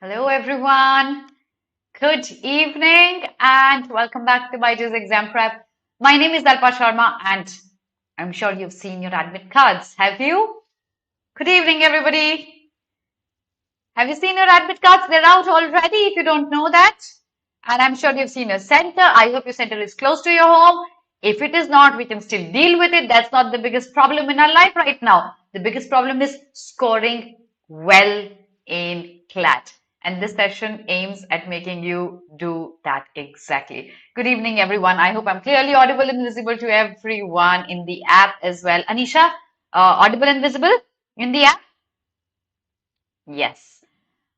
Hello everyone. Good evening and welcome back to BYJU'S exam prep. My name is 𝗟𝗲𝗴𝗹 and I'm sure you've seen your admit cards. Have you? Good evening everybody. Have you seen your admit cards? They're out already if you don't know that. And I'm sure you've seen your center. I hope your center is close to your home. If it is not, we can still deal with it. That's not the biggest problem in our life right now. The biggest problem is scoring well in CLAT. And this session aims at making you do that exactly. Good evening, everyone. I hope I'm clearly audible and visible to everyone in the app as well. Anisha, audible and visible in the app? Yes.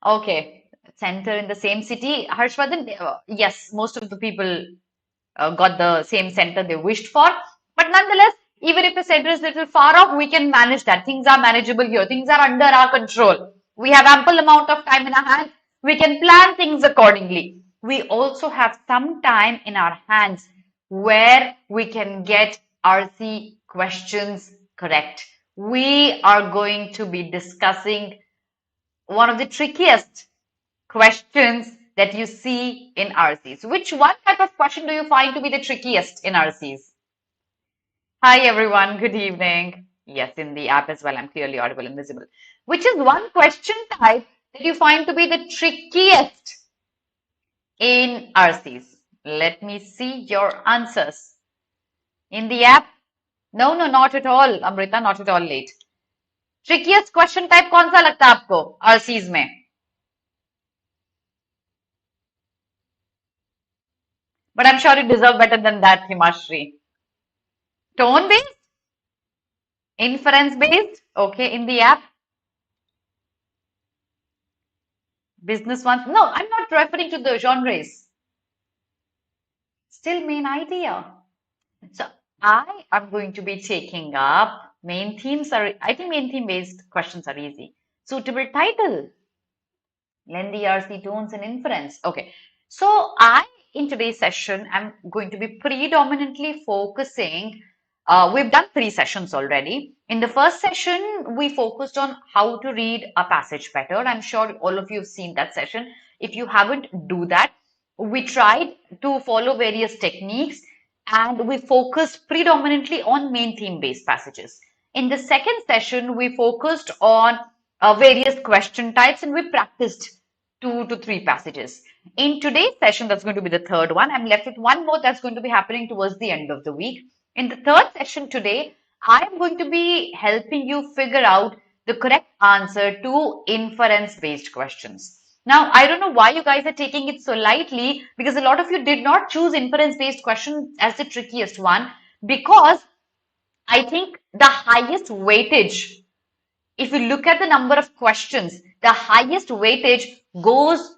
Okay. Center in the same city. Harshvardhan, yes, most of the people got the same center they wished for. But nonetheless, even if the center is a little far off, we can manage that. Things are manageable here. Things are under our control. We have ample amount of time in our hands. We can plan things accordingly. We also have some time in our hands where we can get RC questions correct. We are going to be discussing one of the trickiest questions that you see in RCs. Which one type of question do you find to be the trickiest in RCs? Hi everyone, good evening. Yes, in the app as well, I'm clearly audible and visible. Which is one question type that you find to be the trickiest in RCs? Let me see your answers. In the app? No, not at all. Amrita, not at all late. Trickiest question type कौन सा लगता है आपको RCs में? But I'm sure you deserve better than that, Himashri. Tone based? Inference based? Okay, in the app? Business ones? No, I'm not referring to the genres. Still main idea. So I am going to be taking up main themes. I think main theme based questions are easy. Suitable title. Lengthy RC tones and inference. Okay. So in today's session, I'm going to be predominantly focusing. We've done 3 sessions already. In the first session, we focused on how to read a passage better. I'm sure all of you have seen that session. If you haven't, do that. We tried to follow various techniques and we focused predominantly on main theme based passages. In the second session, we focused on various question types and we practiced 2 to 3 passages. In today's session, that's going to be the third one. I'm left with one more that's going to be happening towards the end of the week. In the third session today, I'm going to be helping you figure out the correct answer to inference-based questions. Now, I don't know why you guys are taking it so lightly because a lot of you did not choose inference-based questions as the trickiest one because I think the highest weightage, if you look at the number of questions, the highest weightage goes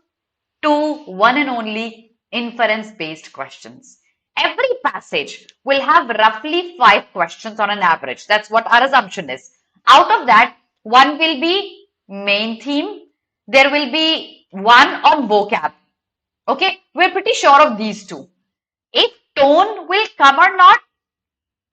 to one and only inference-based questions. Every passage will have roughly 5 questions on an average. That's what our assumption is. Out of that, one will be main theme. There will be one on vocab. Okay, we're pretty sure of these 2. If tone will come or not,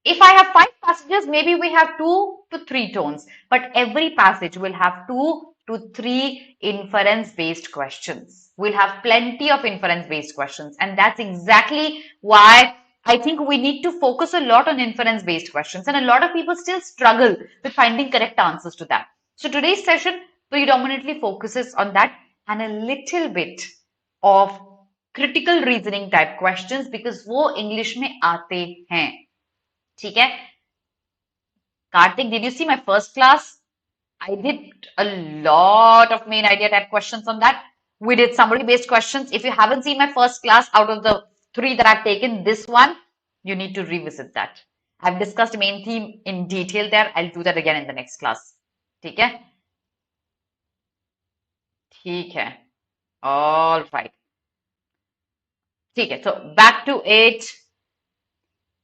if I have 5 passages, maybe we have 2 to 3 tones. But every passage will have 2 to 3 inference-based questions. We'll have plenty of inference-based questions. And that's exactly why I think we need to focus a lot on inference-based questions. And a lot of people still struggle with finding correct answers to that. So today's session predominantly focuses on that and a little bit of critical reasoning type questions because वो English में आते हैं. ठीक है? Karthik, did you see my first class? I did a lot of main idea type questions on that. We did summary based questions. If you haven't seen my first class out of the 3 that I've taken, this one, you need to revisit that. I've discussed main theme in detail there. I'll do that again in the next class. ठीक है? ठीक है. All right. ठीक है. So back to it.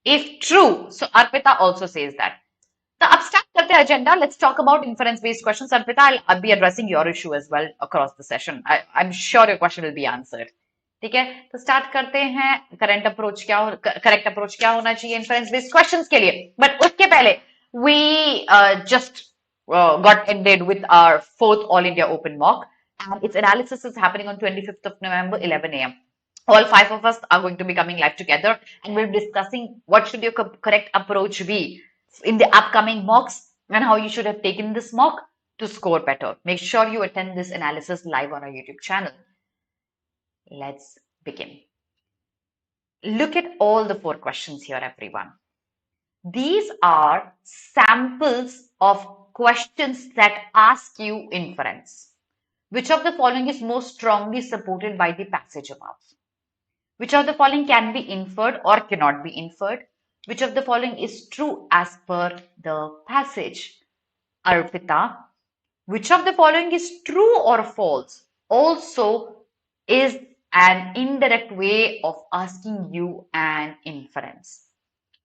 If true, so Arpita also says that. So अब start करते हैं agenda. Let's talk about inference-based questions. Arpita, I'll be addressing your issue as well across the session. I'm sure your question will be answered. ठीक है? तो start करते हैं. Correct approach क्या होना चाहिए inference-based questions के लिए. But उसके पहले we just got ended with our 4th All India Open Mock. and its analysis is happening on 25th of November, 11 a.m. All 5 of us are going to be coming live together, and we're discussing what should your correct approach be in the upcoming mocks and how you should have taken this mock to score better. Make sure you attend this analysis live on our YouTube channel. Let's begin. Look at all the 4 questions here, everyone. These are samples of questions that ask you inference. Which of the following is most strongly supported by the passage above? Which of the following can be inferred or cannot be inferred? Which of the following is true as per the passage? Arpita. Which of the following is true or false? Also is an indirect way of asking you an inference.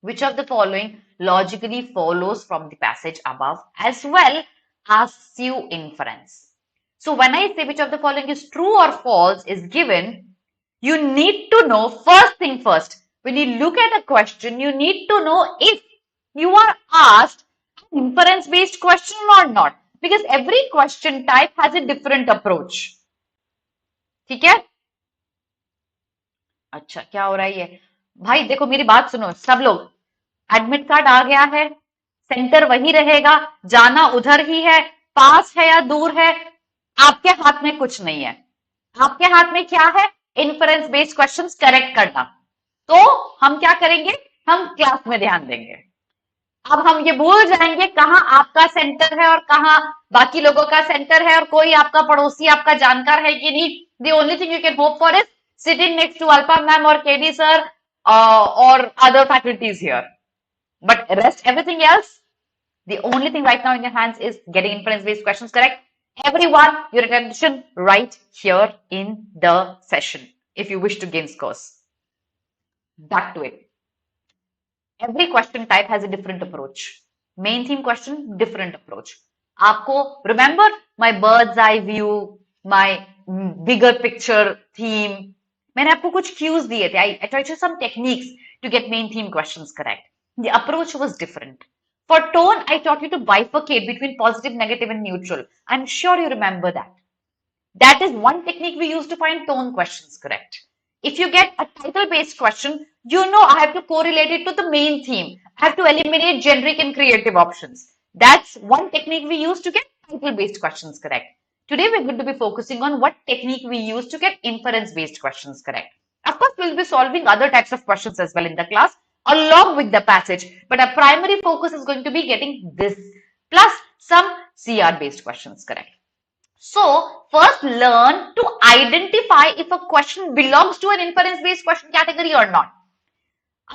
Which of the following logically follows from the passage above as well asks you inference. So when I say which of the following is true or false is given, you need to know first thing first. When you look at a question, you need to know if you are asked an inference based question or not. Because every question type has a different approach. ठीक है? अच्छा क्या हो रहा है ये? भाई देखो मेरी बात सुनो सब लोग. एडमिट कार्ड आ गया है, सेंटर वही रहेगा, जाना उधर ही है, पास है या दूर है, आपके हाथ में कुछ नहीं है. आपके हाथ में क्या है? इन्फरेंस बेस्ड क्वेश्चंस करेक्ट करना. तो हम क्या करेंगे? हम क्लास में ध्यान देंगे. अब हम ये भूल जाएंगे कहाँ आपका सेंटर है और कहाँ बाकी लोगों का सेंटर है और कोई आपका पड़ोसी आपका जानकार है कि नहीं. The only thing you can hope for is sitting next to Alpa ma'am or KD sir or other faculties here. But rest everything else, the only thing right now in your hands is getting inference-based questions correct. Everyone, your attention right here in the session if you wish to gain scores. Back to it. Every question type has a different approach. Main theme question, different approach. आपको remember my bird's eye view, my bigger picture theme. मैंने आपको कुछ cues दिए थे. I tried you some techniques to get main theme questions correct. The approach was different. For tone, I taught you to bifurcate between positive, negative, and neutral. I'm sure you remember that. That is one technique we use to find tone questions correct. If you get a title-based question, you know I have to correlate it to the main theme. I have to eliminate generic and creative options. That's one technique we use to get title-based questions correct. Today, we're going to be focusing on what technique we use to get inference-based questions correct. Of course, we'll be solving other types of questions as well in the class along with the passage, but our primary focus is going to be getting this plus some CR-based questions correct. So, first learn to identify if a question belongs to an inference-based question category or not.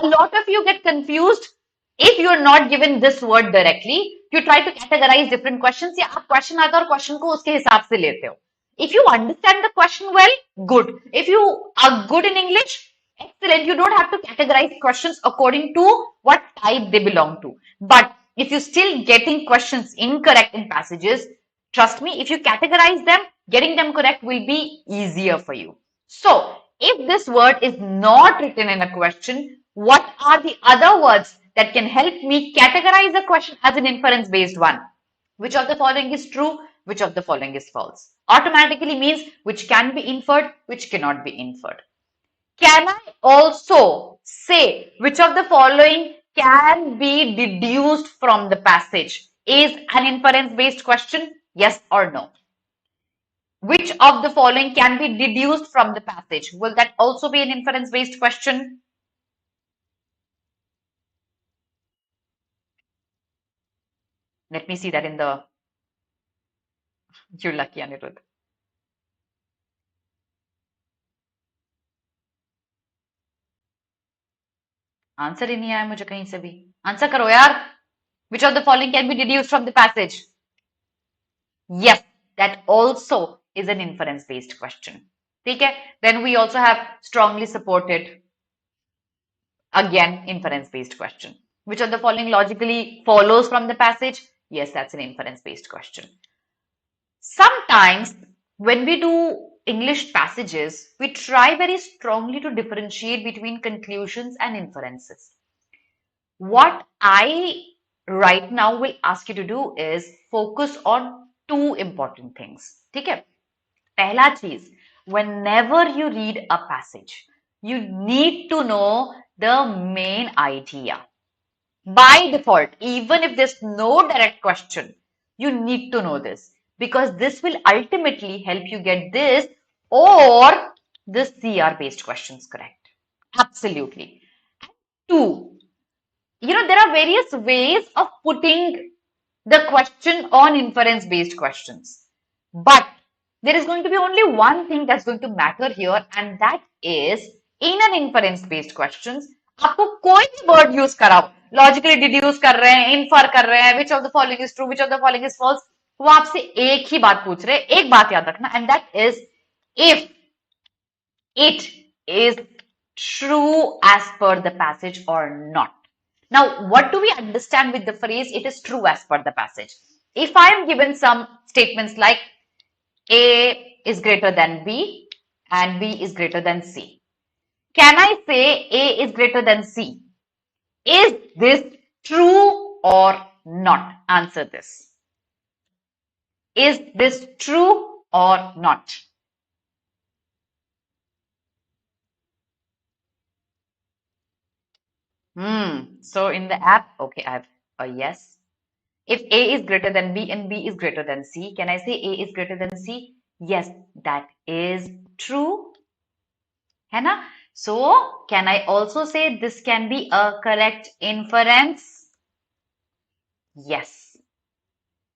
A lot of you get confused if you are not given this word directly. You try to categorize different questions. या आप question आता है और question को उसके हिसाब से लेते हो. If you understand the question well, good. If you are good in English, excellent. You don't have to categorize questions according to what type they belong to. But if you're still getting questions incorrect in passages, trust me, if you categorize them, getting them correct will be easier for you. So, if this word is not written in a question, what are the other words that can help me categorize a question as an inference-based one? Which of the following is true? Which of the following is false? Automatically means which can be inferred, which cannot be inferred. Can I also say which of the following can be deduced from the passage? Is an inference-based question? Yes or no? Which of the following can be deduced from the passage? Will that also be an inference-based question? Let me see that in the... You're lucky, Anirudh. Answer ही नहीं आया मुझे कहीं से भी. Answer करो यार. Which of the following can be deduced from the passage? Yes, that also is an inference-based question. Okay? Then we also have strongly supported, again, inference-based question. Which of the following logically follows from the passage? Yes, that's an inference-based question. Sometimes when we do English passages, we try very strongly to differentiate between conclusions and inferences. What I right now will ask you to do is focus on two important things. Okay? पहला चीज, whenever you read a passage, you need to know the main idea. By default, even if there's no direct question, you need to know this because this will ultimately help you get this or the CR based questions correct. Absolutely. Two, there are various ways of putting the question on inference based questions. But there is going to be only one thing that's going to matter here, and that is in an inference based questions, आपको कोई भी word use कराओ, logically deduce कर रहे हैं, infer कर रहे हैं, which of the following is true, which of the following is false, वो आपसे एक ही बात पूछ रहे हैं, एक बात याद रखना, and that is if it is true as per the passage or not. Now, what do we understand with the phrase it is true as per the passage? If I am given some statements like A is greater than B and B is greater than C, can I say A is greater than C? Is this true or not? Answer this. Is this true or not? So in the app, okay, I have a yes. If A is greater than B and B is greater than C, can I say A is greater than C? Yes, that is true. है ना? So, can I also say this can be a correct inference? Yes,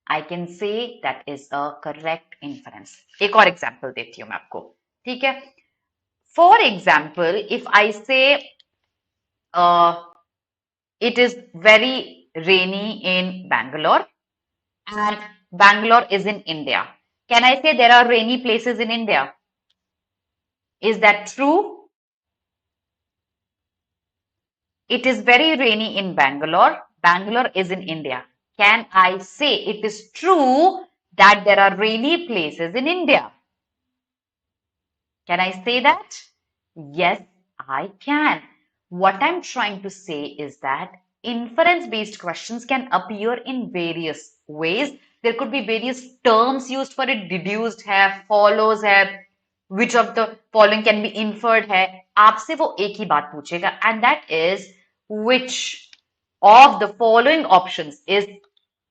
I can say that is a correct inference. एक और example देती हूँ मैं आपको, ठीक है? For example, if I say it is very rainy in Bangalore and Bangalore is in India, can I say there are rainy places in India? Is that true? It is very rainy in Bangalore. Bangalore is in India. Can I say it is true that there are rainy places in India? Can I say that? Yes, I can. What I'm trying to say is that inference-based questions can appear in various ways. There could be various terms used for it. Deduced है, follows है, which of the following can be inferred है. आपसे वो एक ही बात पूछेगा, and that is which of the following options is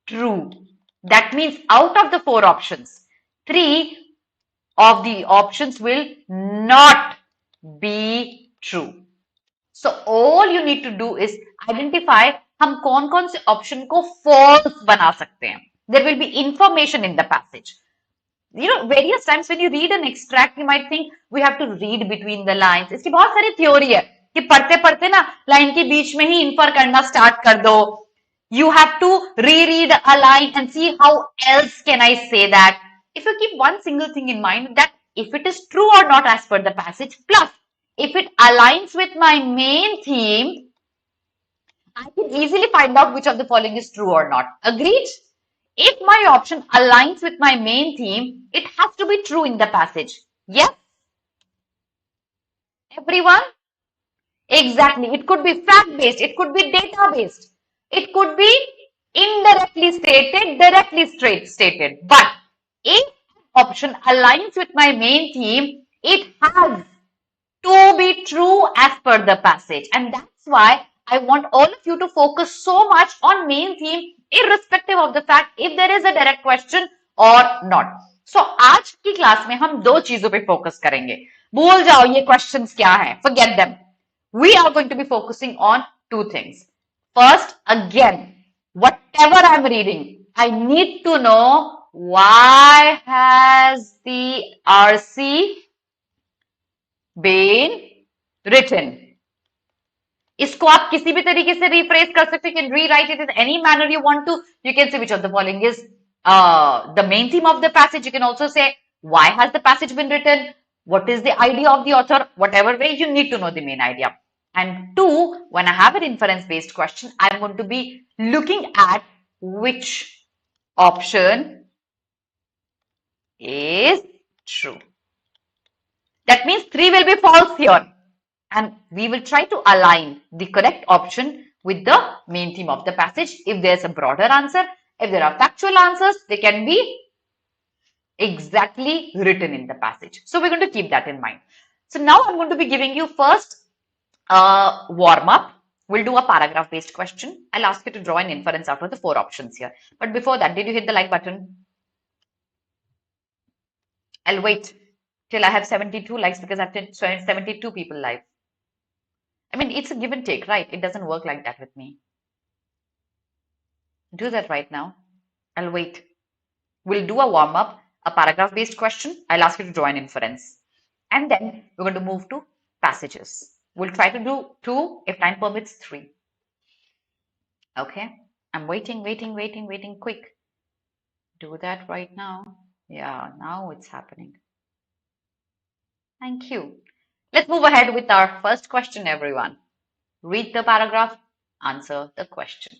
true. That means out of the 4 options, 3 of the options will not be true. So all you need to do is identify हम कौन-कौन से option को false बना सकते हैं. There will be information in the passage. Various times when you read an extract, you might think we have to read between the lines. इसकी बहुत सारी theory है कि पढ़ते पढ़ते ना line के बीच में ही infer करना start कर दो. You have to reread a line and see how else can I say that. If you keep one single thing in mind, that if it is true or not as per the passage, plus if it aligns with my main theme, I can easily find out which of the following is true or not. Agreed? If my option aligns with my main theme, it has to be true in the passage. Yes? Everyone? Exactly. It could be fact-based. It could be data-based. It could be indirectly stated, directly stated. But if option aligns with my main theme, it has to be true as per the passage. And that's why I want all of you to focus so much on main theme, irrespective of the fact if there is a direct question or not. So आज की class में हम 2 चीजों पे focus करेंगे. भूल जाओ ये क्वेश्चंस क्या हैं. Forget them. We are going to be focusing on 2 things. First, again, whatever I'm reading, I need to know why has the 𝗟𝗏 been written. इसको आप किसी भी तरीके से rephrase कर सकते हैं. You can rewrite it in any manner you want to. You can say which of the following is the main theme of the passage. You can also say why has the passage been written, what is the idea of the author. Whatever way, you need to know the main idea. And 2, when I have an inference-based question, I'm going to be looking at which option is true. That means 3 will be false here. And we will try to align the correct option with the main theme of the passage. If there's a broader answer, if there are factual answers, they can be exactly written in the passage. So we're going to keep that in mind. So now I'm going to be giving you first a warm up. We'll do a paragraph based question. I'll ask you to draw an inference out of the 4 options here. But before that, did you hit the like button? I'll wait till I have 72 likes because I've 72 people live. I mean, it's a give and take, right? It doesn't work like that with me. Do that right now. I'll wait. We'll do a warm up, a paragraph based question. I'll ask you to draw an inference. And then we're going to move to passages. We'll try to do 2, if time permits, 3. Okay. I'm waiting, quick. Do that right now. Yeah, now it's happening. Thank you. Let's move ahead with our first question, everyone. Read the paragraph, answer the question.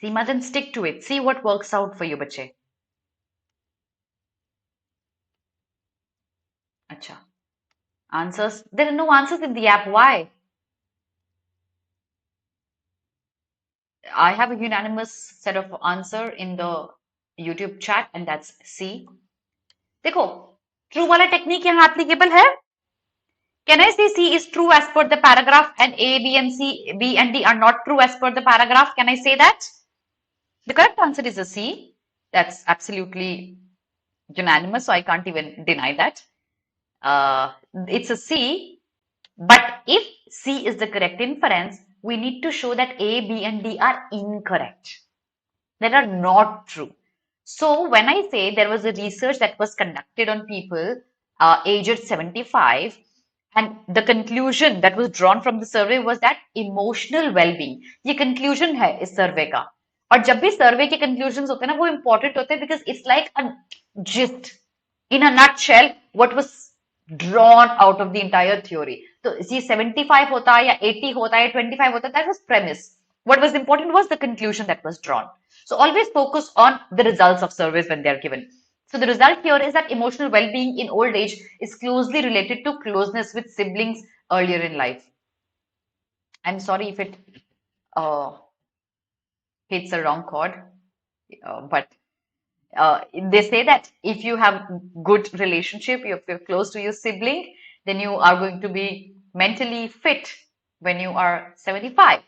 Seema, then stick to it. See what works out for you, bache. Acha. Answers. There are no answers in the app. Why? I have a unanimous set of answer in the YouTube chat, and that's C. देखो, true वाला technique यहाँ applicable है. Can I say C is true as per the paragraph and A, B, and C, B and D are not true as per the paragraph? Can I say that? The correct answer is a C. That's absolutely unanimous, so I can't even deny that. It's a C. But if C is the correct inference, we need to show that A, B, and D are incorrect. That are not true. So when I say there was a research that was conducted on people aged 75, and the conclusion that was drawn from the survey was that emotional well-being, ये conclusion है इस survey का. और जब भी survey के conclusions होते हैं ना, वो important होते हैं because it's like a gist, in a nutshell, what was drawn out of the entire theory. तो ये 75 होता है या 80 होता है या 25 होता है, that was premise. What was important was the conclusion that was drawn. So always focus on the results of surveys when they are given. So the result here is that emotional well-being in old age is closely related to closeness with siblings earlier in life. I'm sorry if it hits a wrong chord, but they say that if you have good relationship, if you're close to your sibling, then you are going to be mentally fit when you are 75.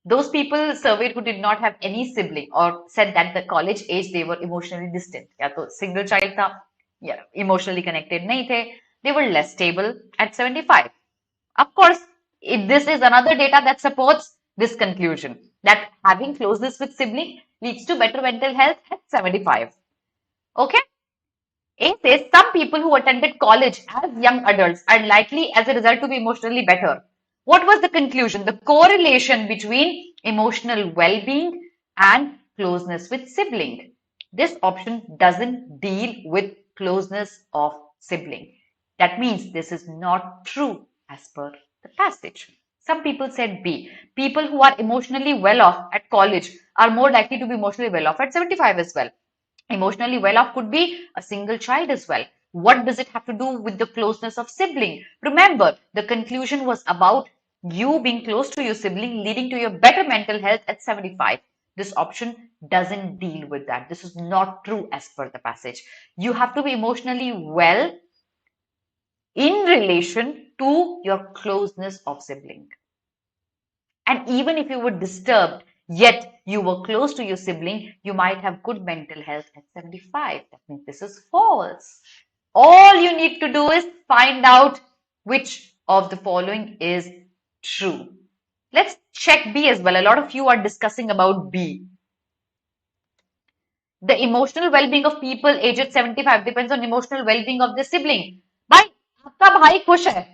Those people surveyed who did not have any sibling or said that the college age they were emotionally distant, या तो single child था, या emotionally connected नहीं थे, they were less stable at 75. Of course, this is another data that supports this conclusion that having closeness with sibling leads to better mental health at 75. Okay? A says some people who attended college as young adults are likely as a result to be emotionally better. What was the conclusion? The correlation between emotional well-being and closeness with sibling. This option doesn't deal with closeness of sibling. That means this is not true as per the passage. Some people said B. People who are emotionally well off at college are more likely to be emotionally well off at 75 as well. Emotionally well off could be a single child as well. What does it have to do with the closeness of sibling? Remember, the conclusion was about you being close to your sibling leading to your better mental health at 75. This option doesn't deal with that. This is not true as per the passage. You have to be emotionally well in relation to your closeness of sibling. And even if you were disturbed yet you were close to your sibling, you might have good mental health at 75. That means this is false. All you need to do is find out which of the following is true. Let's check B as well. A lot of you are discussing about B. The emotional well-being of people aged 75 depends on emotional well-being of the sibling. भाई आपका भाई खुश है,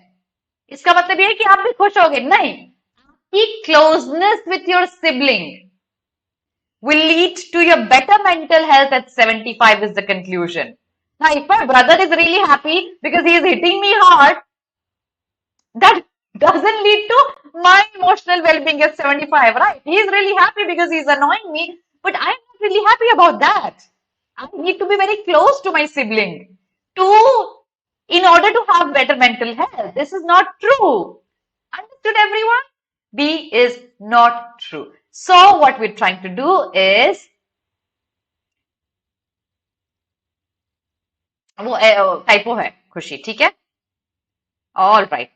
इसका मतलब ये है कि आप भी खुश होगे? नहीं, आपकी closeness with your sibling will lead to your better mental health at 75 is the conclusion. Now, if my brother is really happy because he is hitting me hard, that doesn't lead to my emotional well-being at 75, right? He's really happy because he's annoying me, but I'm not really happy about that. I need to be very close to my sibling in order to have better mental health. This is not true. Understood, everyone? B is not true. So what we're trying to do is वो typo है खुशी, ठीक है? All right.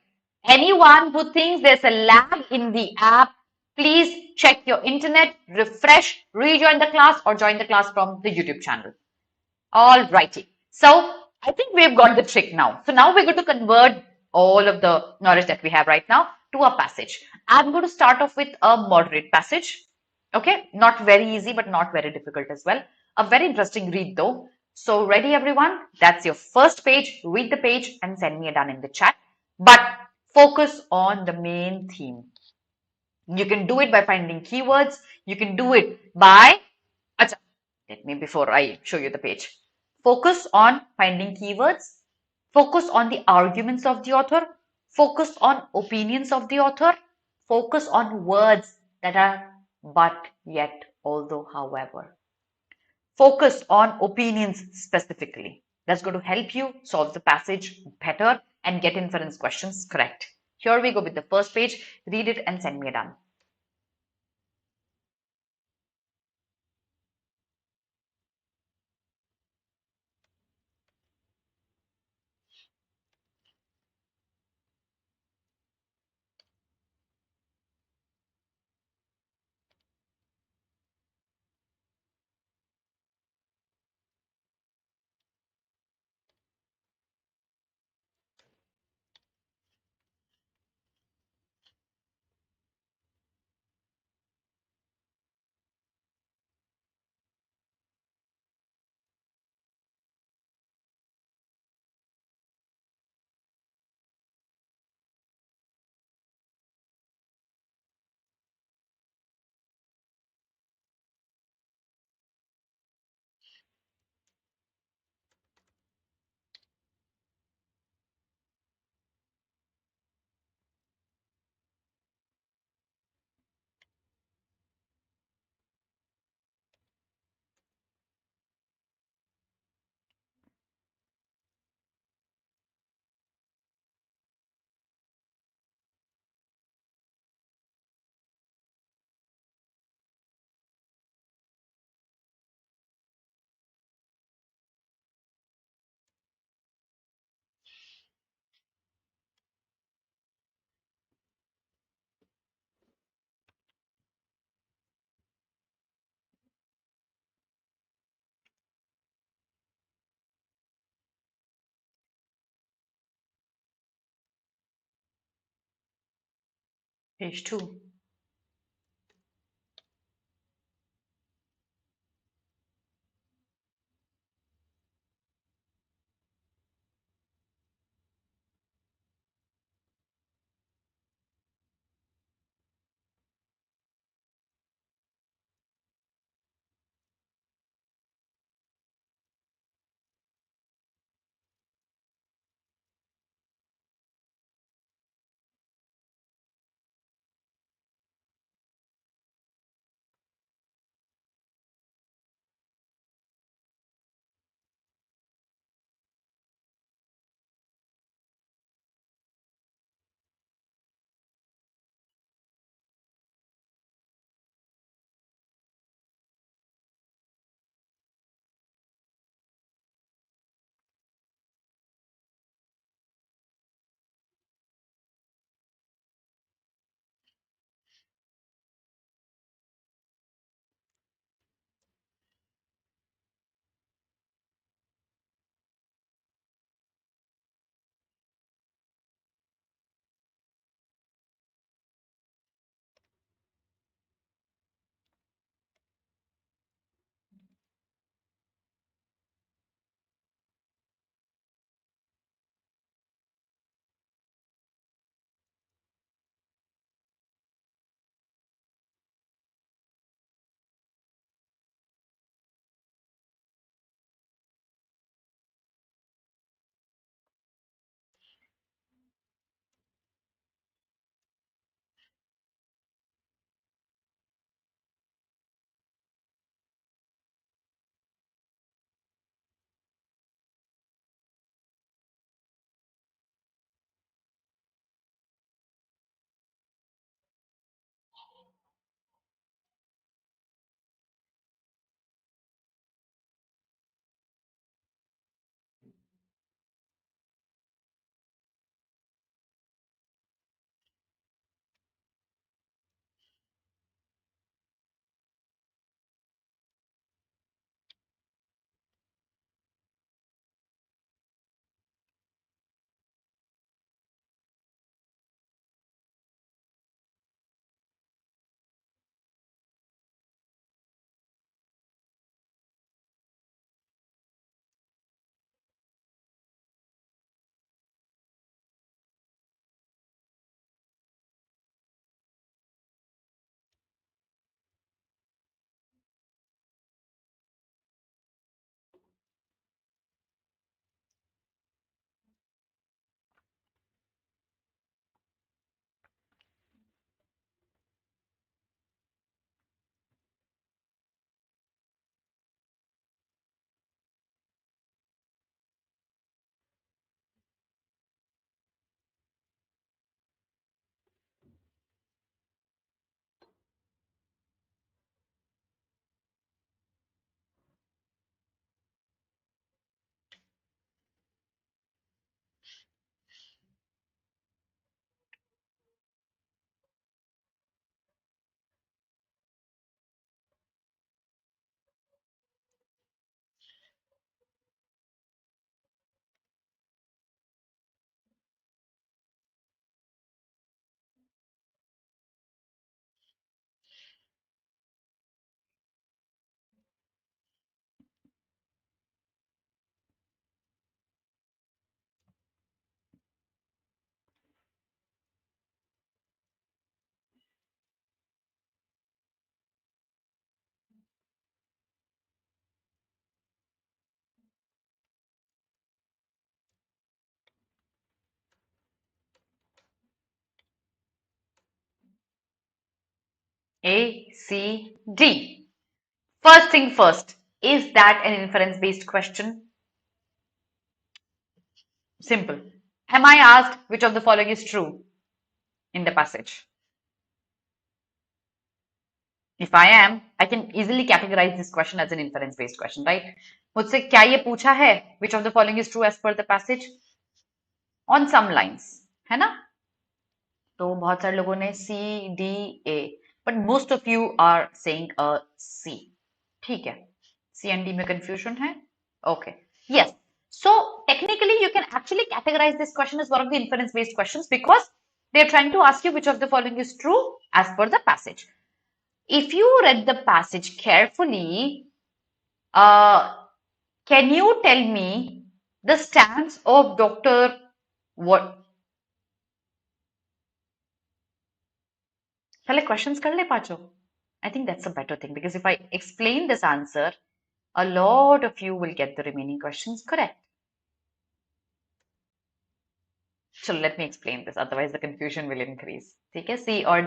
Anyone who thinks there's a lag in the app, please check your internet, refresh, rejoin the class, or join the class from the YouTube channel. All righty. So I think we've got the trick now. So now we're going to convert all of the knowledge that we have right now to a passage. I'm going to start off with a moderate passage. Okay, not very easy, but not very difficult as well. A very interesting read though. So ready everyone? That's your first page. Read the page and send me a done in the chat. But focus on the main theme. You can do it by finding keywords. You can do it by, let me before I show you the page. Focus on finding keywords. Focus on the arguments of the author. Focus on opinions of the author. Focus on words that are but, yet, although, however. Focus on opinions specifically. That's going to help you solve the passage better and get inference questions correct. Here we go with the first page. Read it and send me a done. Page 2. A, C, D. First thing first, is that an inference-based question? Simple. Am I asked which of the following is true in the passage? If I am, I can easily categorize this question as an inference-based question, right? मुझसे क्या ये पूछा है? Which of the following is true as per the passage? On some lines, है ना? तो बहुत सारे लोगों ने C, D, A, but most of you are saying a C. ठीक है? C and D में confusion है? Okay. Yes. So technically, you can actually categorize this question as one of the inference-based questions because they're trying to ask you which of the following is true as per the passage. If you read the passage carefully, can you tell me the stance of Dr. What? Shall I questions kar le pacho? I think that's a better thing because if I explain this answer, a lot of you will get the remaining questions correct. So let me explain this, otherwise the confusion will increase. ठीक है? C or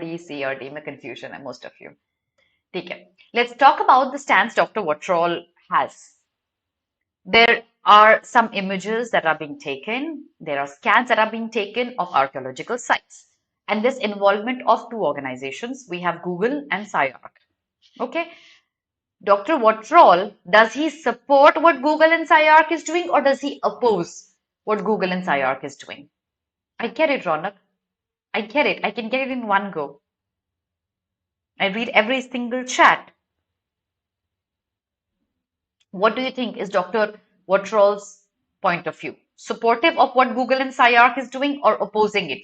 D में confusion है most of you. ठीक है? Let's talk about the stance Dr. 𝗟𝗏𝗴𝗹 has. There are some images that are being taken. There are scans that are being taken of archaeological sites. And this involvement of two organizations, we have Google and CRC. Okay? Dr. 𝗟𝗏𝗴𝗹, does he support what Google and CRC is doing or does he oppose what Google and CRC is doing? I get it, Ronak. I get it. I can get it in one go. I read every single chat. What do you think is Dr. 𝗟𝗏𝗴𝗹's point of view? Supportive of what Google and CRC is doing or opposing it?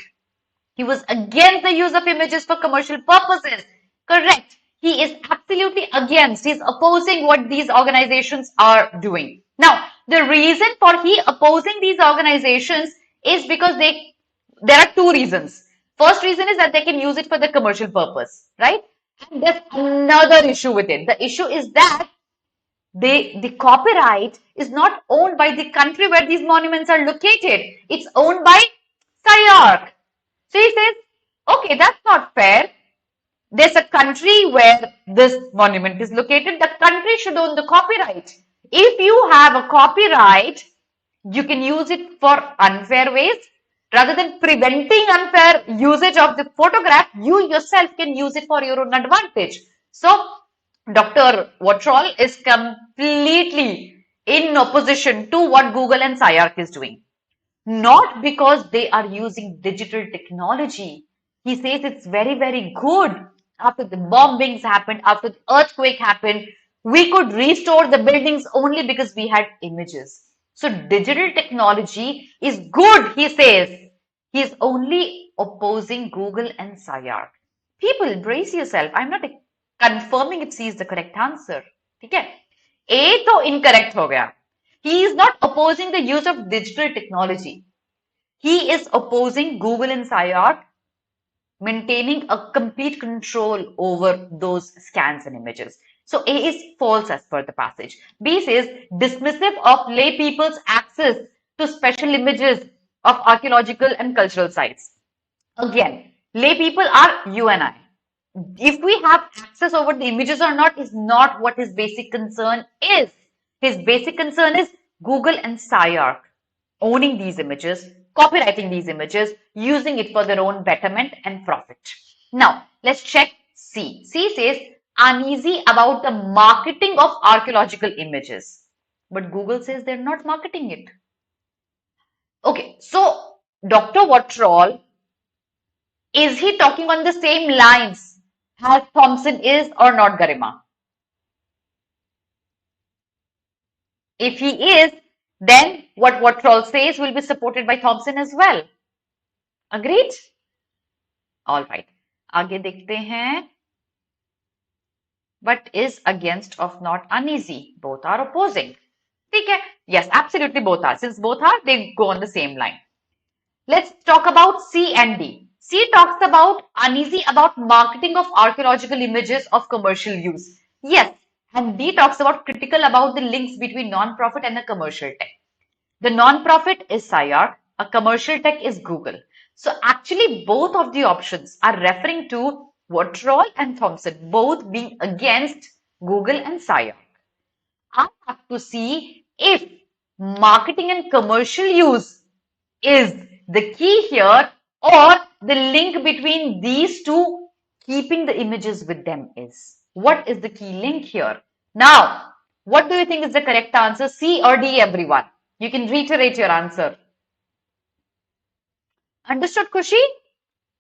He was against the use of images for commercial purposes. Correct. He is absolutely against. He's opposing what these organizations are doing. Now, the reason for he opposing these organizations is because there are two reasons. First reason is that they can use it for the commercial purpose, right? And there's another issue with it. The issue is that the copyright is not owned by the country where these monuments are located. It's owned by CRC. So he says, okay, that's not fair. There's a country where this monument is located. The country should own the copyright. If you have a copyright, you can use it for unfair ways. Rather than preventing unfair usage of the photograph, you yourself can use it for your own advantage. So, Dr. 𝗟𝗏𝗴𝗹 is completely in opposition to what Google and CRC is doing. Not because they are using digital technology. He says it's very, very good. After the bombings happened, after the earthquake happened, we could restore the buildings only because we had images. So digital technology is good, he says. He is only opposing Google and CRC. People, brace yourself. I'm not confirming it C is the correct answer. Okay? A तो incorrect हो गया. He is not opposing the use of digital technology. He is opposing Google and CRC maintaining a complete control over those scans and images. So A is false as per the passage. B says dismissive of lay people's access to special images of archaeological and cultural sites. Again, lay people are you and I. If we have access over the images or not is not what his basic concern is. His basic concern is Google and CRC owning these images, copywriting these images, using it for their own betterment and profit. Now, let's check C. C says uneasy about the marketing of archaeological images. But Google says they're not marketing it. Okay, so Dr. 𝗟𝗏𝗴𝗹, is he talking on the same lines as Thompson is or not, Garima? If he is, then what 𝗟𝗏𝗴𝗹 says will be supported by Thompson as well. Agreed? All right. आगे देखते हैं. But is against of not uneasy. Both are opposing. ठीक है? Yes, absolutely both are. Since both are, they go on the same line. Let's talk about C and D. C talks about uneasy about marketing of archaeological images of commercial use. Yes. And D talks about critical about the links between non-profit and a commercial tech. The non-profit is CRC, a commercial tech is Google. So actually both of the options are referring to Waterall and Thompson both being against Google and CR. I have to see if marketing and commercial use is the key here, or the link between these two, keeping the images with them is. What is the key link here? Now, what do you think is the correct answer? C or D, everyone? You can reiterate your answer. Understood, Khushi?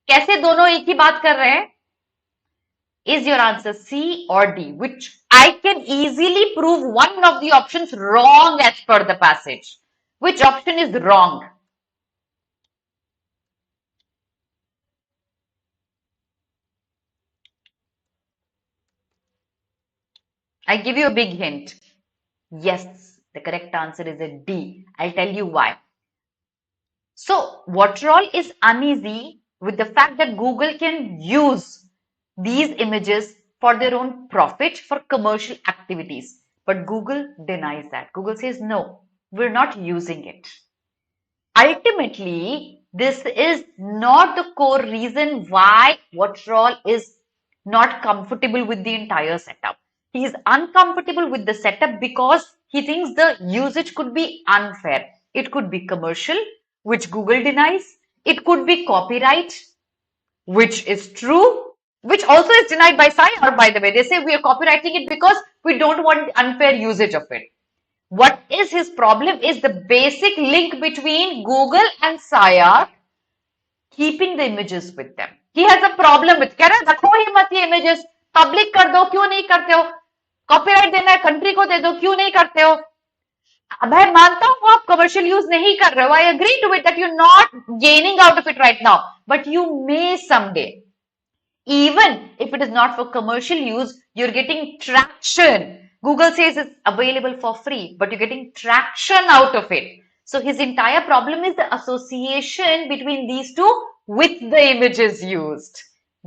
कैसे दोनों एक ही बात कर रहे हैं? Is your answer C or D? Which I can easily prove one of the options wrong as per the passage. Which option is wrong? I give you a big hint. Yes, the correct answer is a D. I'll tell you why. So, Waterall is uneasy with the fact that Google can use these images for their own profit for commercial activities. But Google denies that. Google says, no, we're not using it. Ultimately, this is not the core reason why Waterall is not comfortable with the entire setup. He is uncomfortable with the setup because he thinks the usage could be unfair. It could be commercial, which Google denies. It could be copyright, which is true, which also is denied by CR, by the way. They say we are copyrighting it because we don't want unfair usage of it. What is his problem is the basic link between Google and CR, keeping the images with them. He has a problem with, कह रहा है रखो ही मत ये images, public कर दो, क्यों नहीं करते हो? Copyright देना है country को दे दो, क्यों नहीं करते हो? मैं मानता हूँ आप commercial use नहीं कर रहे हो. I agree to it that you're not gaining out of it right now, but you may someday. Even if it is not for commercial use, you're getting traction. Google says it's available for free, but you're getting traction out of it. So his entire problem is the association between these two with the images used.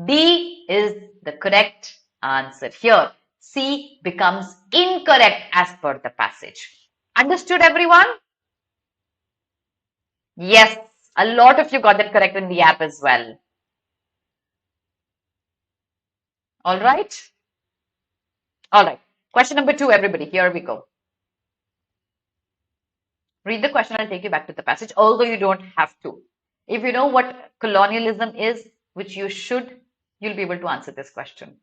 D is the correct answer here. C becomes incorrect as per the passage. Understood, everyone? Yes, a lot of you got that correct in the app as well. All right. All right. Question number 2, everybody. Here we go. Read the question. I'll take you back to the passage, although you don't have to. If you know what colonialism is, which you should, you'll be able to answer this question.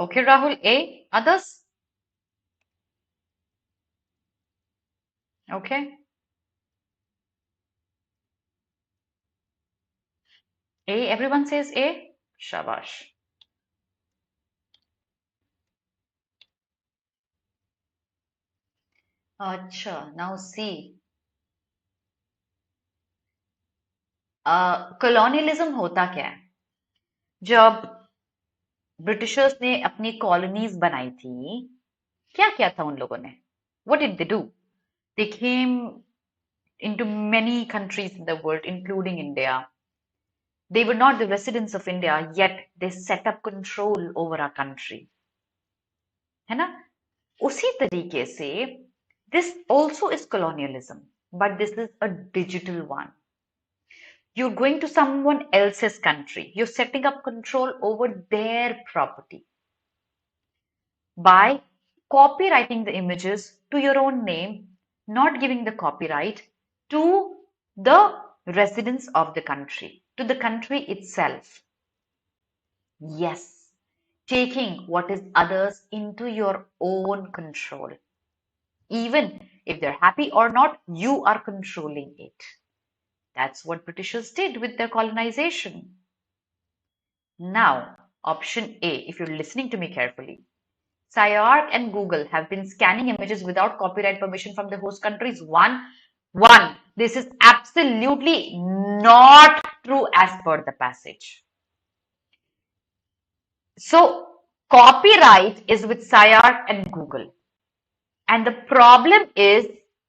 Okay, Rahul. A. Others? Okay. A. Everyone says A? Shabash. Acha. Now see. Colonialism होता क्या है? जब Britishers ने अपनी colonies बनाई थी, क्या किया था उन लोगों ने? What did they do? They came into many countries in the world, including India. They were not the residents of India, yet they set up control over our country. है ना? उसी तरीके से, this also is colonialism, but this is a digital one. You're going to someone else's country. You're setting up control over their property by copywriting the images to your own name, not giving the copyright to the residents of the country, to the country itself. Yes, taking what is others into your own control. Even if they're happy or not, you are controlling it. That's what Britishers did with their colonization. Now, option A, if you're listening to me carefully, CR and Google have been scanning images without copyright permission from the host countries. One, this is absolutely not true as per the passage. So, copyright is with CR and Google. And the problem is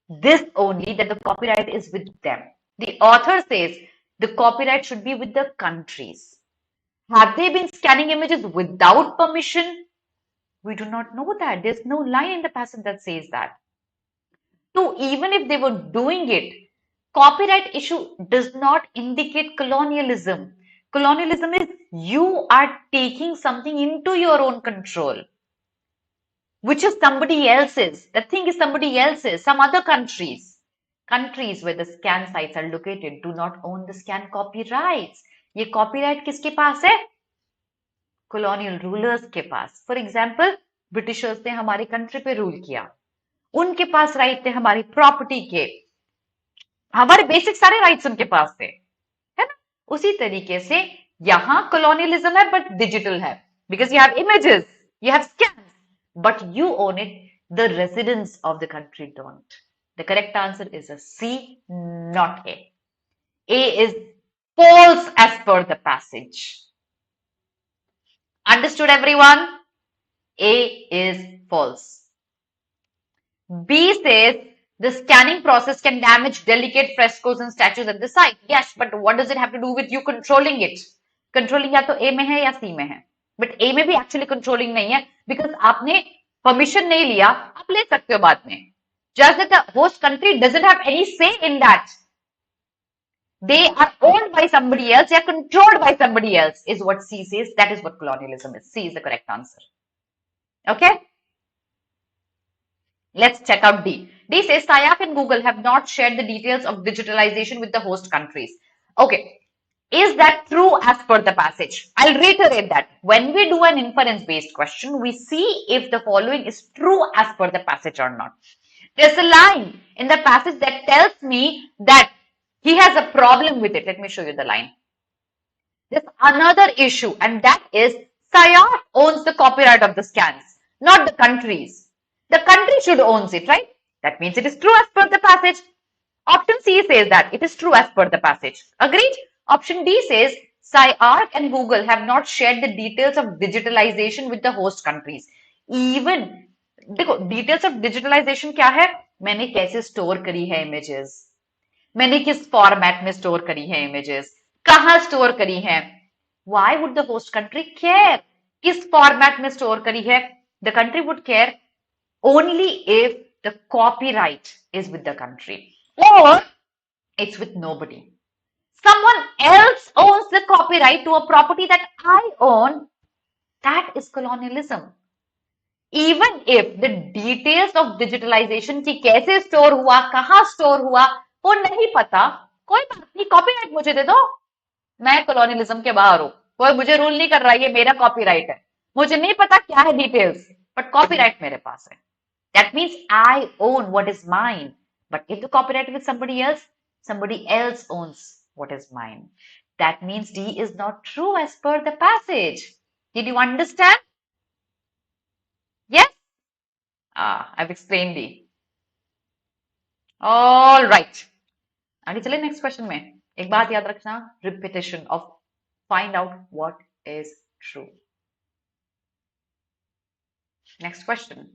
this only, that the copyright is with them. The author says the copyright should be with the countries. Have they been scanning images without permission? We do not know that. There's no line in the passage that says that. So even if they were doing it, copyright issue does not indicate colonialism. Colonialism is you are taking something into your own control, which is somebody else's. The thing is somebody else's, some other countries. Countries where the scan sites are located do not own the scan copyrights. ये copyright किसके पास है? Colonial rulers के पास. For example, Britishers ने हमारी country पे rule किया. उनके पास right थे हमारी property के. हमारे basic सारे rights उनके पास थे. है ना? उसी तरीके से यहाँ colonialism है but digital है. Because you have images, you have scans. But you own it, the residents of the country don't. The correct answer is a C, not A. A is false as per the passage. Understood, everyone? A is false. B says the scanning process can damage delicate frescoes and statues at the site. Yes, but what does it have to do with you controlling it? Controlling या तो A में है या C में है. But A में भी actually controlling नहीं है because आपने permission नहीं लिया, आप ले सकते हो बाद में. Just that the host country doesn't have any say in that. They are owned by somebody else, they are controlled by somebody else, is what C says. That is what colonialism is. C is the correct answer. Okay? Let's check out D. D says SciAC and Google have not shared the details of digitalization with the host countries. Okay. Is that true as per the passage? I'll reiterate that. When we do an inference-based question, we see if the following is true as per the passage or not. There's a line in the passage that tells me that he has a problem with it. Let me show you the line. There's another issue, and that is SciAC owns the copyright of the scans, not the countries. The country should owns it, right? That means it is true as per the passage. Option C says that it is true as per the passage. Agreed? Option D says SciAC and Google have not shared the details of digitalization with the host countries. Even देखो details of digitalization क्या है? मैंने कैसे store करी है images? मैंने किस format में store करी है images? कहाँ store करी है? Why would the host country care? किस format में store करी है? The country would care only if the copyright is with the country or it's with nobody. Someone else owns the copyright to a property that I own. That is colonialism. Even if the details of digitalization की कैसे store हुआ, कहाँ store हुआ, वो नहीं पता, कोई बात नहीं, copyright मुझे दे दो. मैं colonialism के बाहर हूँ. कोई मुझे rule नहीं कर रहा है, ये मेरा copyright है. मुझे नहीं पता क्या है details, but copyright मेरे पास है. That means I own what is mine. But if the copyright is with somebody else owns what is mine. That means D is not true as per the passage. Did you understand? Yes? I've explained D. All right. आगे चले next question में. एक बात याद रखना, repetition of find out what is true. Next question.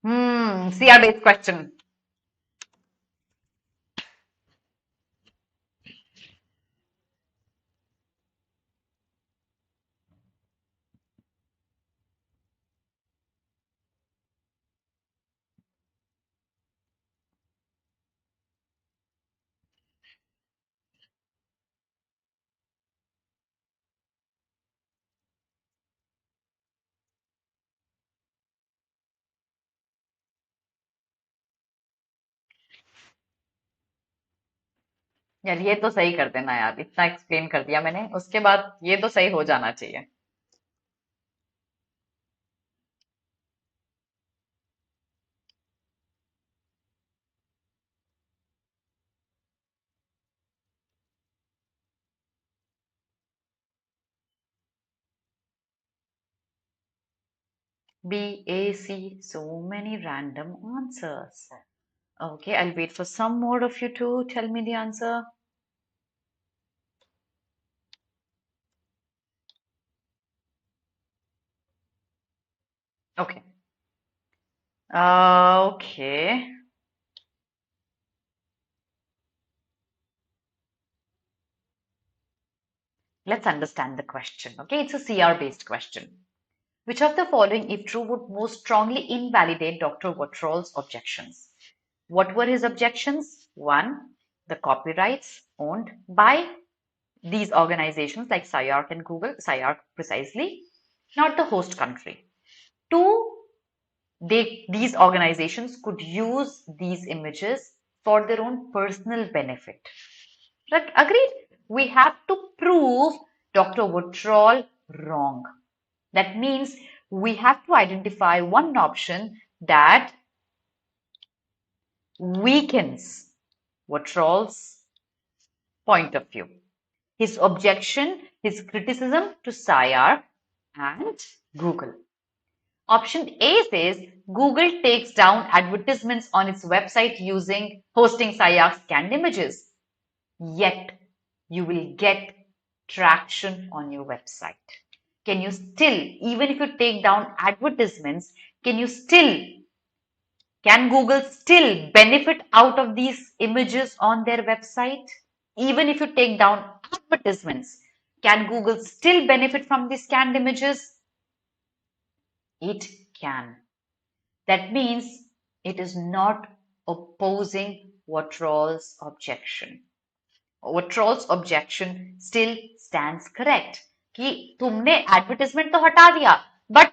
CR based question. यार ये तो सही कर देना यार, इतना एक्सप्लेन कर दिया मैंने, उसके बाद ये तो सही हो जाना चाहिए. B, A, C, so many random answers. Okay, I'll wait for some more of you to tell me the answer. Okay. Okay. Let's understand the question. Okay, it's a CR based question. Which of the following, if true, would most strongly invalidate Dr. 𝗏𝗏𝗀𝗏's objections? What were his objections? One, the copyrights owned by these organizations like CIARC and Google, CIARC precisely, not the host country. Two, these organizations could use these images for their own personal benefit. Right? Agreed? We have to prove Dr. 𝗏𝗏𝗀𝗏 wrong. That means we have to identify one option that weakens 𝗏𝗏𝗀𝗏's point of view. His objection, his criticism to CIARC and Google. Option A says Google takes down advertisements on its website hosting CIARC scanned images. Yet you will get traction on your website. Can you still, even if you take down advertisements, can Google still benefit out of these images on their website? Even if you take down advertisements, can Google still benefit from these scanned images? It can. That means it is not opposing 𝗏𝗏𝗀𝗏's objection. 𝗏𝗏𝗀𝗏's objection still stands correct. कि तुमने advertisement तो हटा दिया, but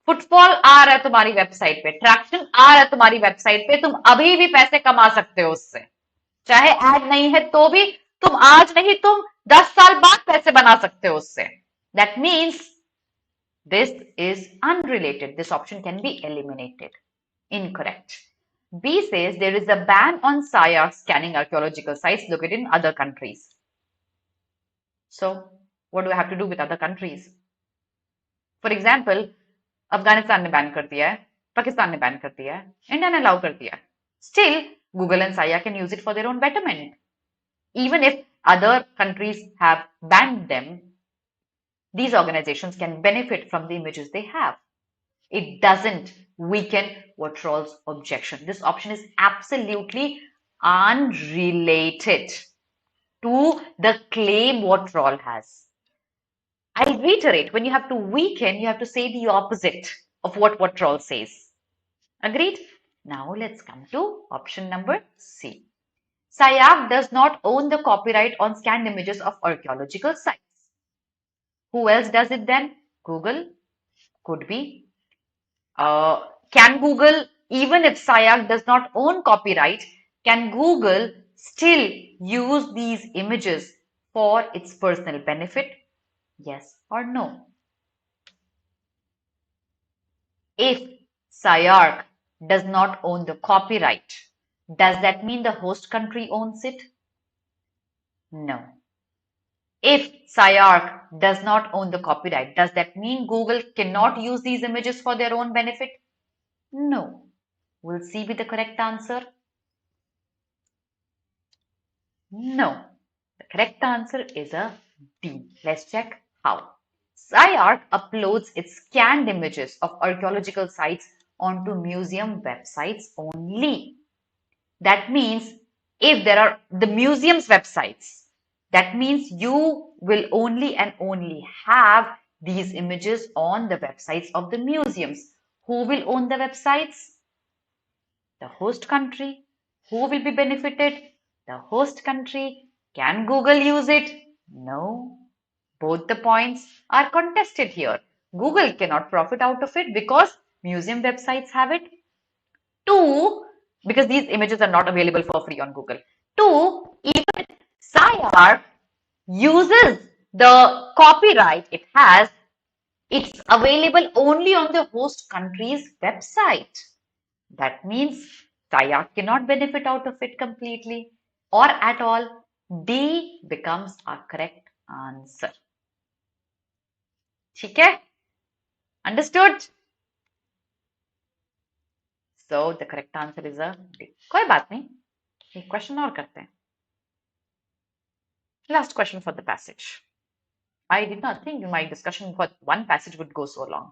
footfall आ रहा है तुम्हारी website पे, traction आ रहा है तुम्हारी वेबसाइट पे, तुम अभी भी पैसे कमा सकते हो उससे, चाहे ऐड नहीं है तो भी तुम आज नहीं, तुम 10 साल बाद पैसे बना सकते हो उससे. That means this is unrelated. This option can be eliminated. Incorrect. B says there is a ban on CIARC scanning archaeological sites located in other countries. So, what do I have to do with other countries? For example, Afghanistan ने ban कर दिया है, पाकिस्तान ने ban कर दिया है, India ने allow कर दिया है. Still, Google and CIARC can use it for their own betterment. Even if other countries have banned them, these organizations can benefit from the images they have. It doesn't weaken 𝗏𝗏𝗀𝗏's objection. This option is absolutely unrelated to the claim 𝗏𝗏𝗀 has. I'll reiterate, when you have to weaken, you have to say the opposite of what 𝗏𝗏𝗀 says. Agreed? Now let's come to option number C. CIARC does not own the copyright on scanned images of archaeological sites. Who else does it then? Google? Could be. Can Google, even if CIARC does not own copyright, can Google still use these images for its personal benefit? Yes or no? If CIARC does not own the copyright, does that mean the host country owns it? No. If CIARC does not own the copyright, does that mean Google cannot use these images for their own benefit? No. Will C be the correct answer? No. The correct answer is a D. Let's check how. CIARC uploads its scanned images of archaeological sites onto museum websites only. That means if there are the museum's websites, that means you will only and only have these images on the websites of the museums. Who will own the websites? The host country. Who will be benefited? The host country. Can Google use it? No. Both the points are contested here. Google cannot profit out of it because museum websites have it. Two, because these images are not available for free on Google. Two, even CIARC uses the copyright it has, it's available only on the host country's website. That means CIARC cannot benefit out of it completely or at all. D becomes our correct answer. ठीक है? Understood? So the correct answer is a D. कोई बात नहीं, एक question और करते हैं. Last question for the passage. I did not think my discussion for one passage would go so long.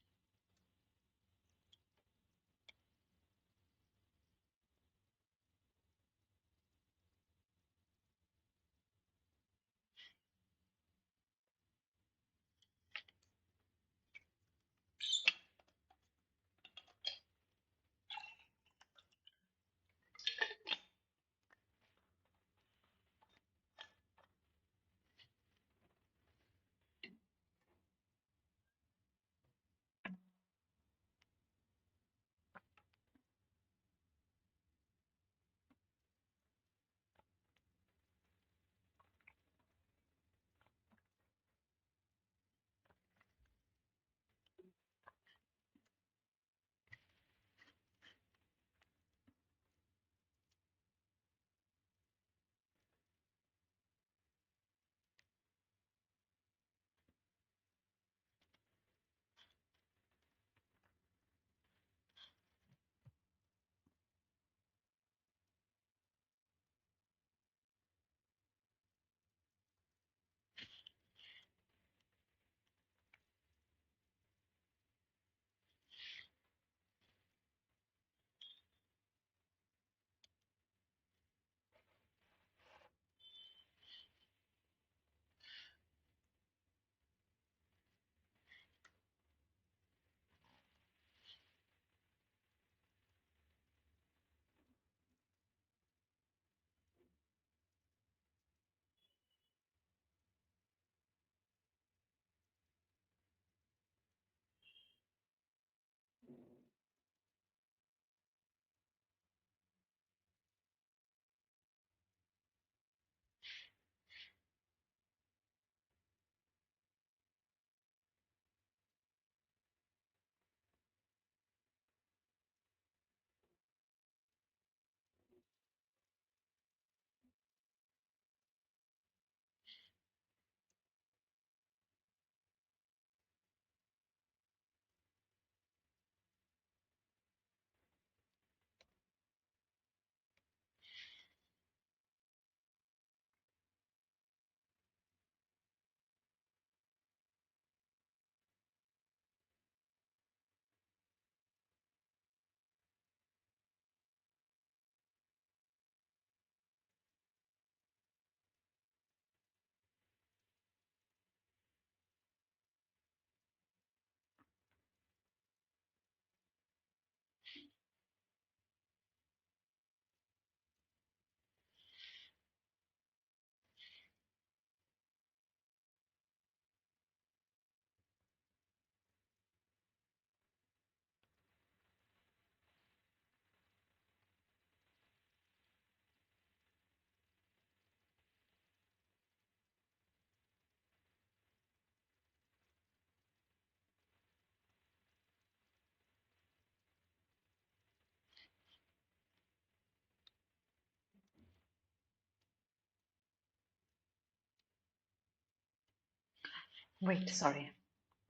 Wait, sorry,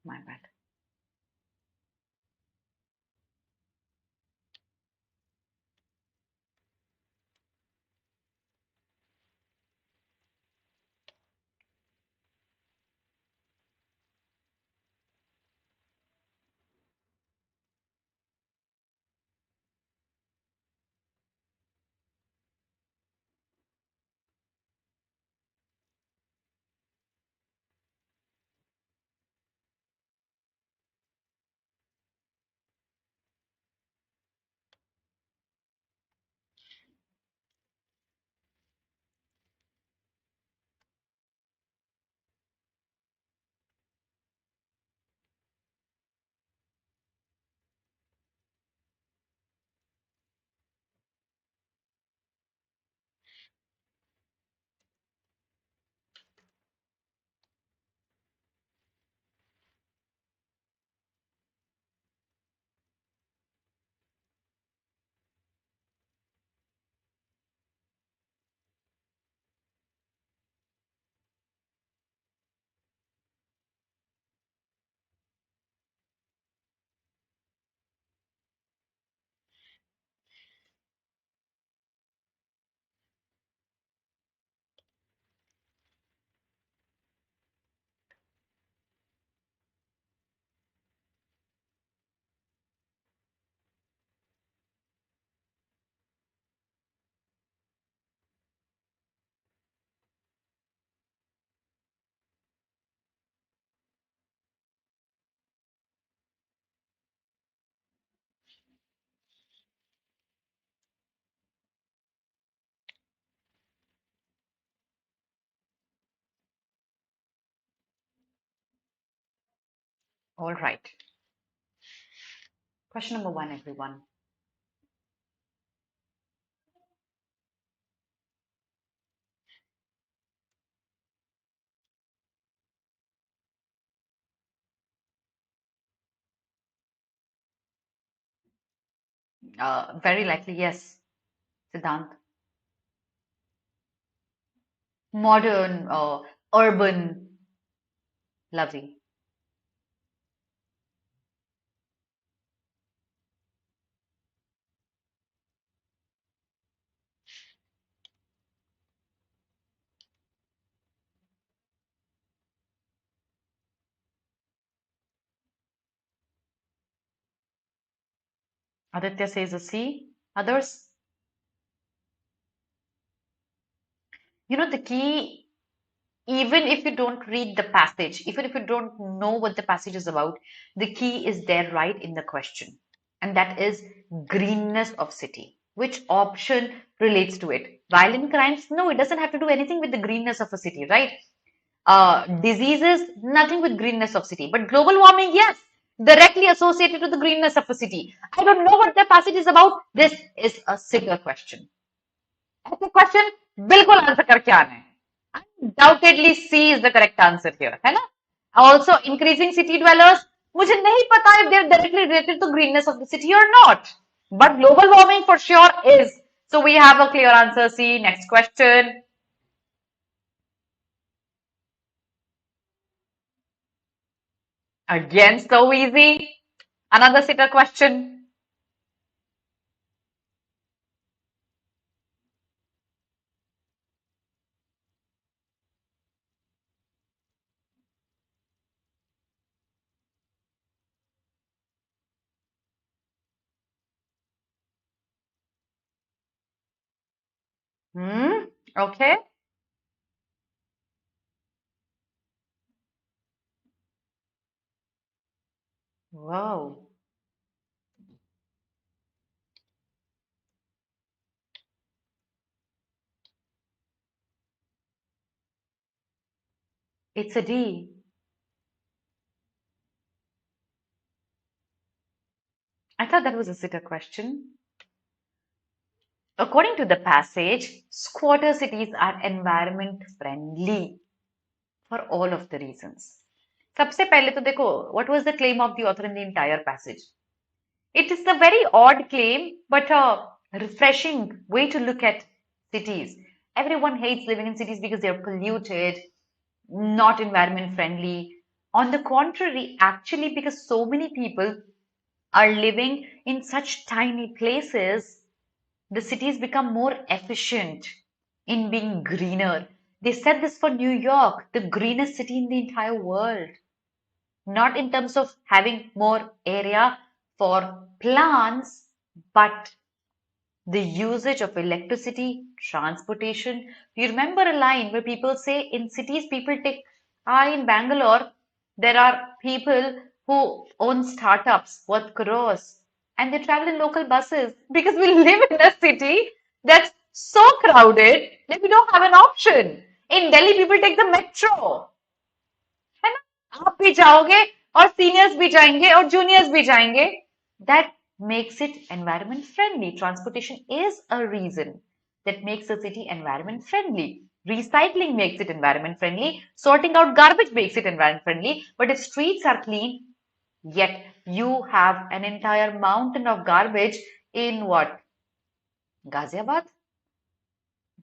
my bad. All right. Question number 1, everyone. Very likely, yes. Siddhant. Modern, urban, lovely. Aditya says a C. Others? You know, the key, even if you don't read the passage, even if you don't know what the passage is about, the key is there right in the question. And that is greenness of city. Which option relates to it? Violent crimes? No, it doesn't have to do anything with the greenness of a city, right? Diseases? Nothing with greenness of city. But global warming, yes, directly associated to the greenness of a city. I don't know what the passage is about. This is a sicker question. ऐसे question बिल्कुल answer करके आने हैं. Undoubtedly C is the correct answer here, है ना? Also, increasing city dwellers. मुझे नहीं पता if they're directly related to greenness of the city or not. But global warming for sure is. So we have a clear answer C. Next question. Again, so easy. Another sitter question. Okay. Wow. It's a D. I thought that was a sitter question. According to the passage, squatter cities are environment friendly for all of the reasons. सबसे पहले तो देखो, what was the claim of the author in the entire passage? It is a very odd claim, but a refreshing way to look at cities. Everyone hates living in cities because they're polluted, not environment friendly. On the contrary, actually, because so many people are living in such tiny places, the cities become more efficient in being greener. They said this for New York, the greenest city in the entire world. Not in terms of having more area for plants, but the usage of electricity, transportation. Do you remember a line where people say in cities, people take, in Bangalore, there are people who own startups worth crores and they travel in local buses because we live in a city that's so crowded that we don't have an option. In Delhi, people take the metro. है ना? आप भी जाओगे और seniors भी जाएंगे और juniors भी जाएंगे. That makes it environment friendly. Transportation is a reason that makes a city environment friendly. Recycling makes it environment friendly. Sorting out garbage makes it environment friendly. But if streets are clean, yet you have an entire mountain of garbage in what? Ghaziabad?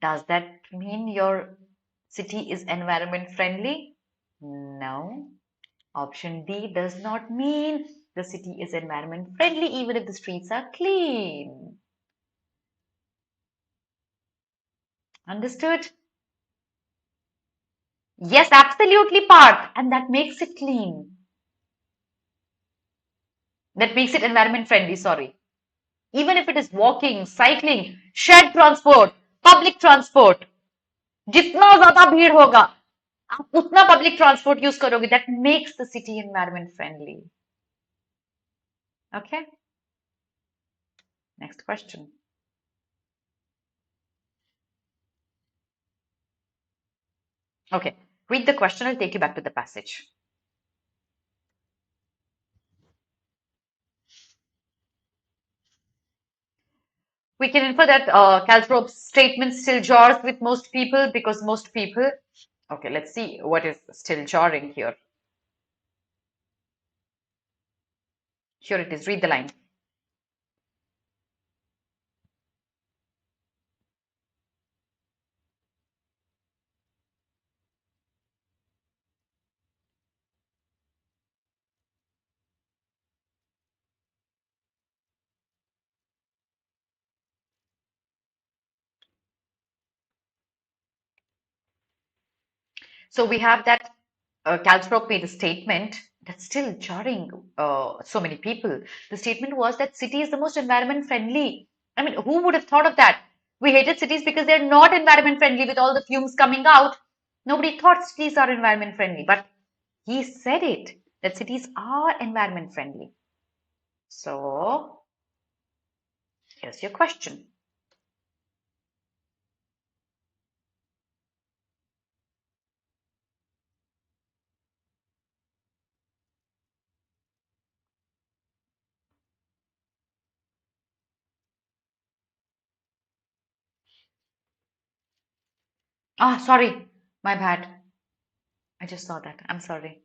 Does that mean your city is environment friendly? No. Option D does not mean the city is environment friendly even if the streets are clean. Understood? Yes, absolutely, Parth. And that makes it clean. That makes it environment friendly, sorry. Even if it is walking, cycling, shared transport, public transport, जितना ज़्यादा भीड़ होगा, आप उतना public transport use करोगे, that makes the city environment friendly. Okay? Next question. Okay, read the question, I'll take you back to the passage. We can infer that 𝗟𝗏𝗴𝗹 statement still jars with most people because most people. Okay, let's see what is still jarring here. Here it is. Read the line. So we have that 𝗟𝗏𝗴𝗹 made a statement that's still jarring so many people. The statement was that city is the most environment friendly. I mean, who would have thought of that? We hated cities because they're not environment friendly with all the fumes coming out. Nobody thought cities are environment friendly, but he said it, that cities are environment friendly. So here's your question. Ah, sorry, my bad. I just saw that. I'm sorry.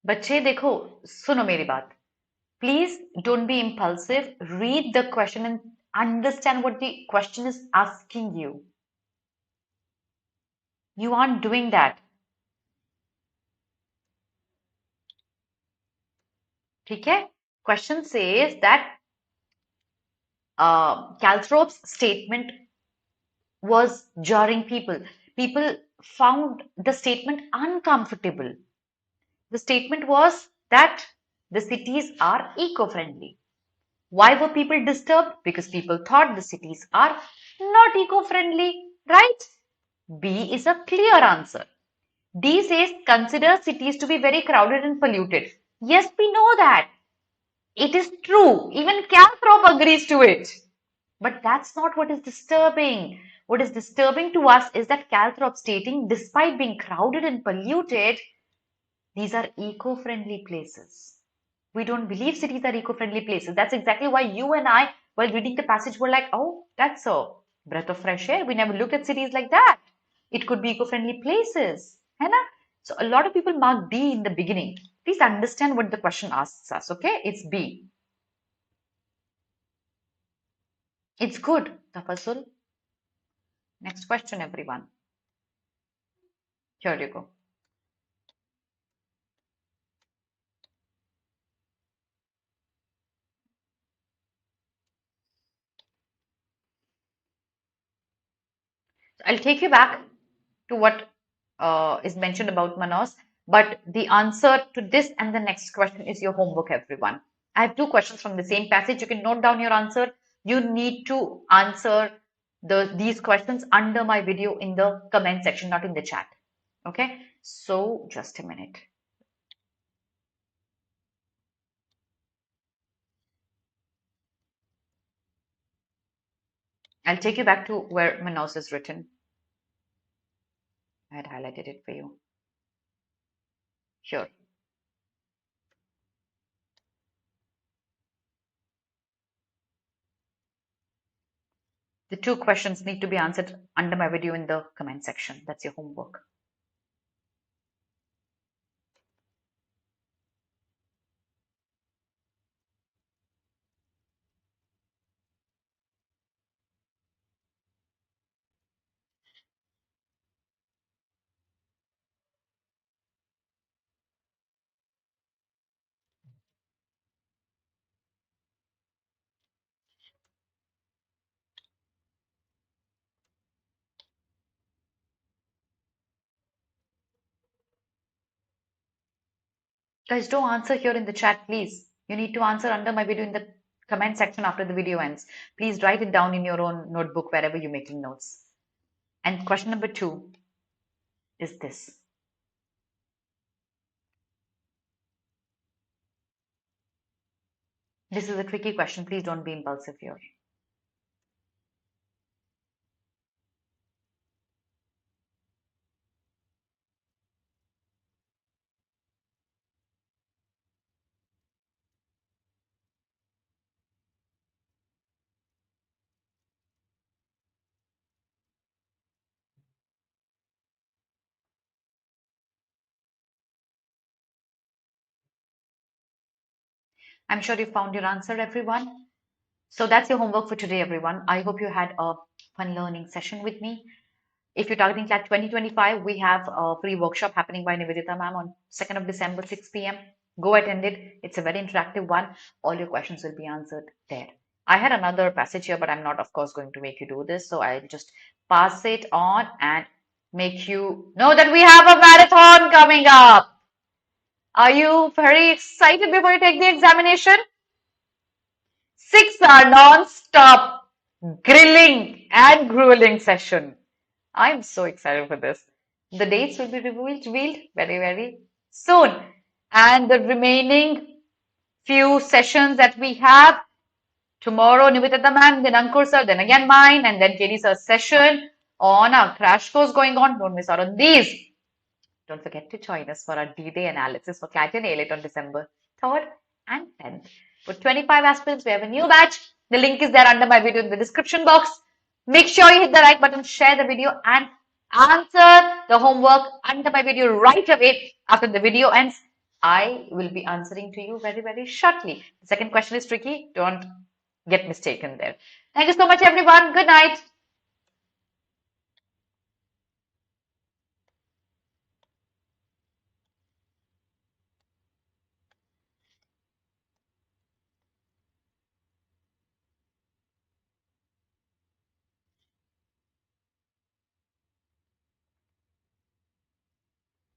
बच्चे देखो, सुनो मेरी बात. Please don't be impulsive. Read the question and understand what the question is asking you. You aren't doing that. ठीक है? Question says that 𝗟𝗏𝗴𝗹's statement was jarring people. People found the statement uncomfortable. The statement was that the cities are eco-friendly. Why were people disturbed? Because people thought the cities are not eco-friendly, right? B is a clear answer. D says consider cities to be very crowded and polluted. Yes, we know that. It is true. Even 𝗟𝗏𝗴𝗹 agrees to it. But that's not what is disturbing. What is disturbing to us is that 𝗟𝗏𝗴𝗹 stating, despite being crowded and polluted, these are eco-friendly places. We don't believe cities are eco-friendly places. That's exactly why you and I, while reading the passage, were like, oh, that's a breath of fresh air. We never looked at cities like that. It could be eco-friendly places. Hai na? So a lot of people mark B in the beginning. Please understand what the question asks us, okay? It's B. It's good, Tafasul. Next question, everyone. Here you go. I'll take you back to what is mentioned about Manos, but the answer to this and the next question is your homework, everyone. I have two questions from the same passage. You can note down your answer. You need to answer these questions under my video in the comment section, not in the chat. Okay, so just a minute. I'll take you back to where Manos is written. I had highlighted it for you. Here. The two questions need to be answered under my video in the comment section. That's your homework. Guys, don't answer here in the chat, please. You need to answer under my video in the comment section after the video ends. Please write it down in your own notebook wherever you're making notes. And question number 2 is this. This is a tricky question. Please don't be impulsive here. I'm sure you found your answer, everyone. So that's your homework for today, everyone. I hope you had a fun learning session with me. If you're targeting CLAT 2025, we have a free workshop happening by Nivedita ma'am on 2nd of December, 6 p.m. Go attend it. It's a very interactive one. All your questions will be answered there. I had another passage here, but I'm not, of course, going to make you do this. So I'll just pass it on and make you know that we have a marathon coming up. Are you very excited before you take the examination? 6-hour non-stop grilling and grueling session. I'm so excited for this. The dates will be revealed very, very soon. And the remaining few sessions that we have, tomorrow Nivedita ma'am, then Ankur sir, then again mine, and then KD sir's session on our crash course going on. Don't miss out on these. Don't forget to join us for our D-Day analysis for CLAT and A-Late on December 3rd and 10th. For 25 aspirants, we have a new batch. The link is there under my video in the description box. Make sure you hit the like button, share the video, and answer the homework under my video right away after the video ends. I will be answering to you very, very shortly. The second question is tricky. Don't get mistaken there. Thank you so much, everyone. Good night.